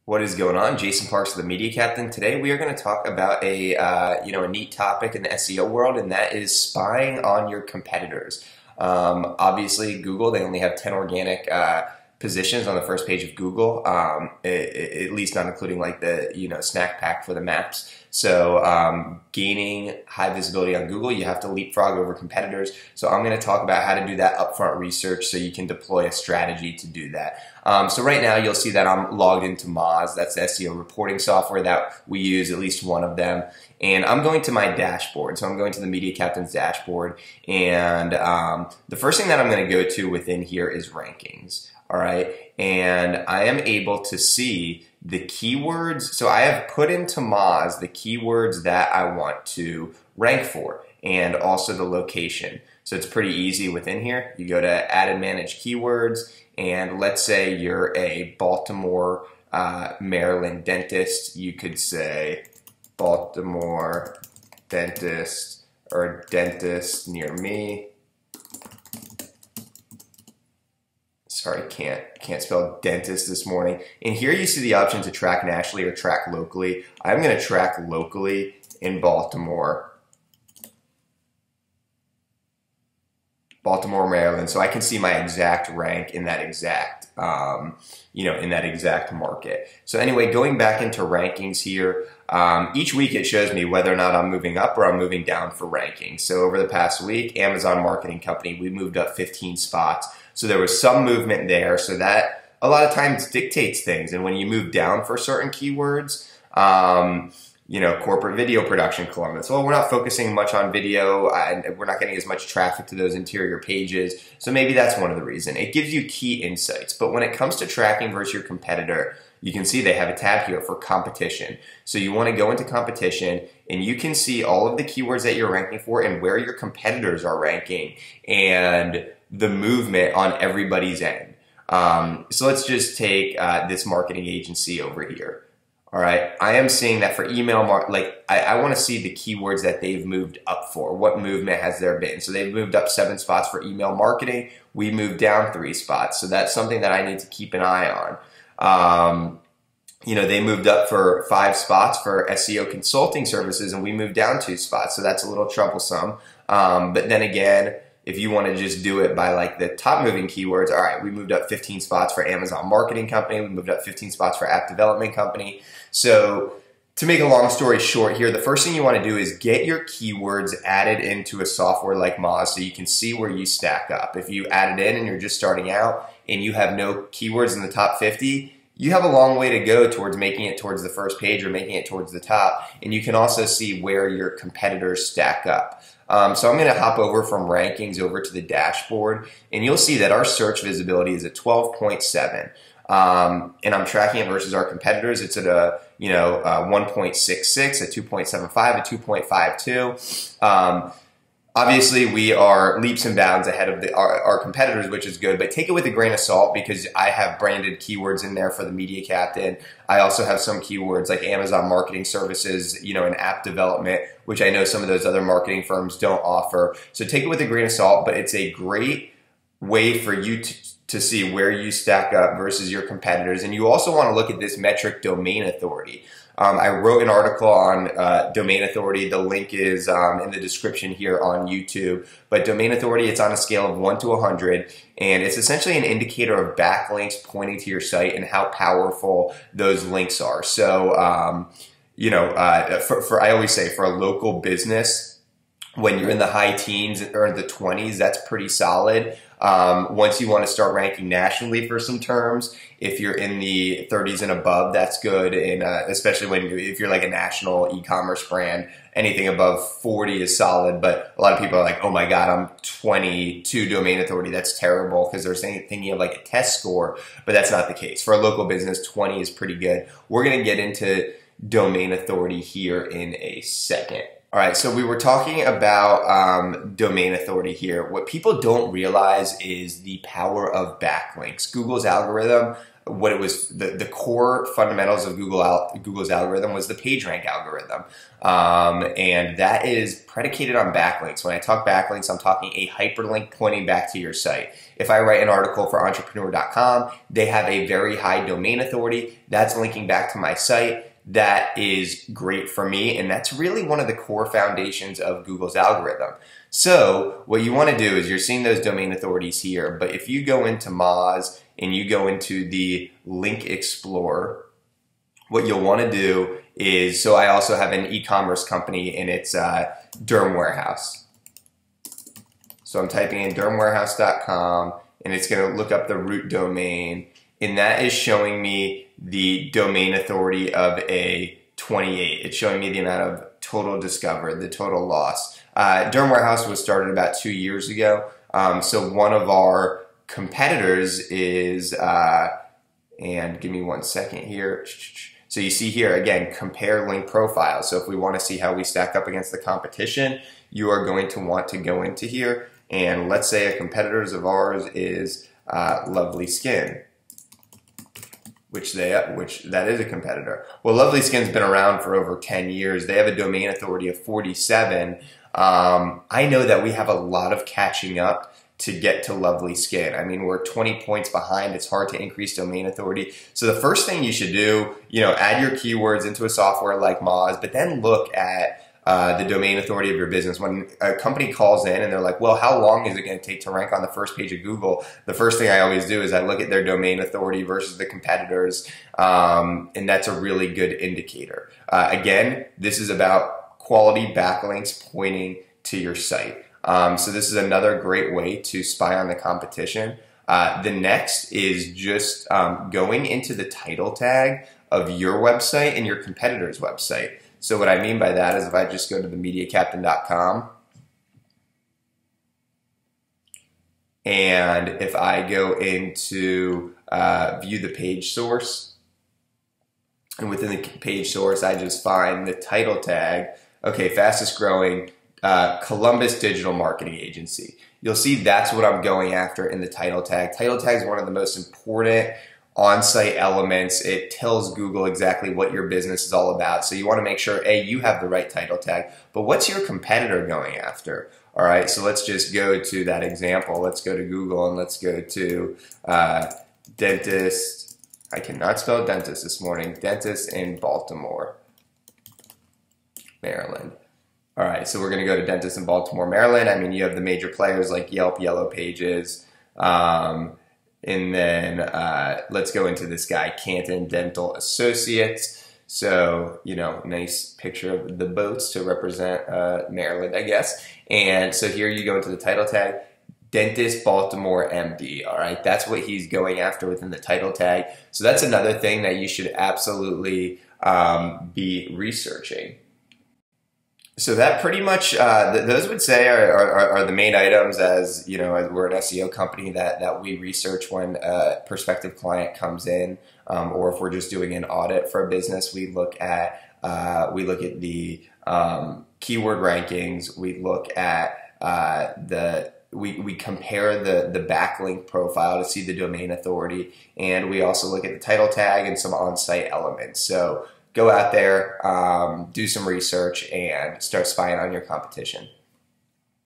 What is going on? Jason Parks, the Media Captain. Today we are going to talk about a neat topic in the SEO world, and that is spying on your competitors. Obviously, Google, they only have 10 organic positions on the first page of Google, at least not including like the snack pack for the maps. So gaining high visibility on Google, you have to leapfrog over competitors. So I'm going to talk about how to do that upfront research so you can deploy a strategy to do that. So right now you'll see that I'm logged into Moz. That's the SEO reporting software that we use, at least one of them. And I'm going to my dashboard. So I'm going to the Media Captain's dashboard. And the first thing that I'm going to go to within here is rankings. All right. And I am able to see the keywords. So I have put into Moz the keywords that I want to rank for and also the location. So it's pretty easy within here. You go to add and manage keywords. And let's say you're a Baltimore, Maryland dentist. You could say Baltimore dentist or dentist near me. Sorry, can't spell dentist this morning. And here you see the option to track nationally or track locally. I'm going to track locally in Baltimore, Maryland, so I can see my exact rank in that exact, in that exact market. So anyway, going back into rankings here, each week it shows me whether or not I'm moving up or I'm moving down for rankings. So over the past week, Amazon Marketing Company, we moved up 15 spots. So there was some movement there. So that a lot of times dictates things. And when you move down for certain keywords, corporate video production, Columbus. Well, we're not focusing much on video, and we're not getting as much traffic to those interior pages. So maybe that's one of the reasons. It gives you key insights. But when it comes to tracking versus your competitor, you can see they have a tab here for competition. So you want to go into competition and you can see all of the keywords that you're ranking for and where your competitors are ranking and the movement on everybody's end. So let's just take this marketing agency over here. All right, I am seeing that for email, I want to see the keywords that they've moved up for. What movement has there been? So they've moved up 7 spots for email marketing. We moved down 3 spots. So that's something that I need to keep an eye on. They moved up for 5 spots for SEO consulting services, and we moved down 2 spots. So that's a little troublesome. But then again, if you want to just do it by like the top moving keywords, all right, we moved up 15 spots for Amazon Marketing Company. We moved up 15 spots for App Development Company. So to make a long story short here, the first thing you want to do is get your keywords added into a software like Moz so you can see where you stack up. If you add it in and you're just starting out and you have no keywords in the top 50, you have a long way to go towards making it towards the first page or making it towards the top. And you can also see where your competitors stack up. So I'm going to hop over from rankings over to the dashboard, and you'll see that our search visibility is at 12.7. And I'm tracking it versus our competitors. It's at a 1.66, a 2.75, a 2.52. Obviously, we are leaps and bounds ahead of our competitors, which is good, but take it with a grain of salt because I have branded keywords in there for the Media Captain. I also have some keywords like Amazon Marketing Services, and app development, which I know some of those other marketing firms don't offer. So take it with a grain of salt, but it's a great way for you to see where you stack up versus your competitors. And you also want to look at this metric, domain authority. I wrote an article on domain authority. The link is in the description here on YouTube. But domain authority, it's on a scale of 1 to 100. And it's essentially an indicator of backlinks pointing to your site and how powerful those links are. So, I always say for a local business, when you're in the high teens or the 20s, that's pretty solid. Once you want to start ranking nationally for some terms, if you're in the 30s and above, that's good. And especially if you're like a national e-commerce brand, anything above 40 is solid. But a lot of people are like, oh my God, I'm 22 domain authority. That's terrible because they're thinking of like a test score, but that's not the case. For a local business, 20 is pretty good. We're going to get into domain authority here in a second. All right, so we were talking about domain authority here. What people don't realize is the power of backlinks. Google's algorithm what it was, the core fundamentals of Google's algorithm was the PageRank algorithm. And that is predicated on backlinks. When I talk backlinks, I'm talking a hyperlink pointing back to your site. If I write an article for entrepreneur.com, they have a very high domain authority. That's linking back to my site. That is great for me, and that's really one of the core foundations of Google's algorithm. So what you want to do is, you're seeing those domain authorities here, but if you go into Moz and you go into the Link Explorer, what you'll want to do is, so I also have an e-commerce company, and it's Derm Warehouse. So I'm typing in dermwarehouse.com, and it's going to look up the root domain, and that is showing me the domain authority of a 28. It's showing me the amount of total discovered, the total loss. Derm Warehouse was started about 2 years ago. So one of our competitors is, and give me 1 second here. So you see here, again, compare link profiles. So if we want to see how we stack up against the competition, you are going to want to go into here, and let's say a competitor's of ours is Lovely Skin. Which that is a competitor. Well, Lovely Skin's been around for over 10 years. They have a domain authority of 47. I know that we have a lot of catching up to get to Lovely Skin. I mean, we're 20 points behind. It's hard to increase domain authority. So the first thing you should do, add your keywords into a software like Moz, but then look at the domain authority of your business. When a company calls in and they're like, well, how long is it going to take to rank on the first page of Google? The first thing I always do is I look at their domain authority versus the competitors, and that's a really good indicator. Again, this is about quality backlinks pointing to your site. So this is another great way to spy on the competition. The next is just going into the title tag of your website and your competitor's website. So what I mean by that is, if I just go to the MediaCaptain.com, and if I go into view the page source, and within the page source I just find the title tag, okay, fastest growing Columbus Digital Marketing Agency. You'll see that's what I'm going after in the title tag. Title tag is one of the most important on-site elements. It tells Google exactly what your business is all about. So you want to make sure, A, you have the right title tag, but what's your competitor going after? All right, so let's just go to that example. Let's go to Google and let's go to dentist. I cannot spell dentist this morning. Dentist in Baltimore, Maryland. All right, so we're going to go to dentist in Baltimore, Maryland. I mean, you have the major players like Yelp, Yellow Pages, and then let's go into this guy, Canton Dental Associates. So, nice picture of the boats to represent Maryland, I guess. And so here you go into the title tag, Dentist Baltimore MD. All right, that's what he's going after within the title tag. So that's another thing that you should absolutely be researching. So that pretty much, those would say are the main items, as we're an SEO company that we research when a prospective client comes in, or if we're just doing an audit for a business, we look at the keyword rankings, we look at we compare the backlink profile to see the domain authority, and we also look at the title tag and some on-site elements. So go out there, do some research, and start spying on your competition.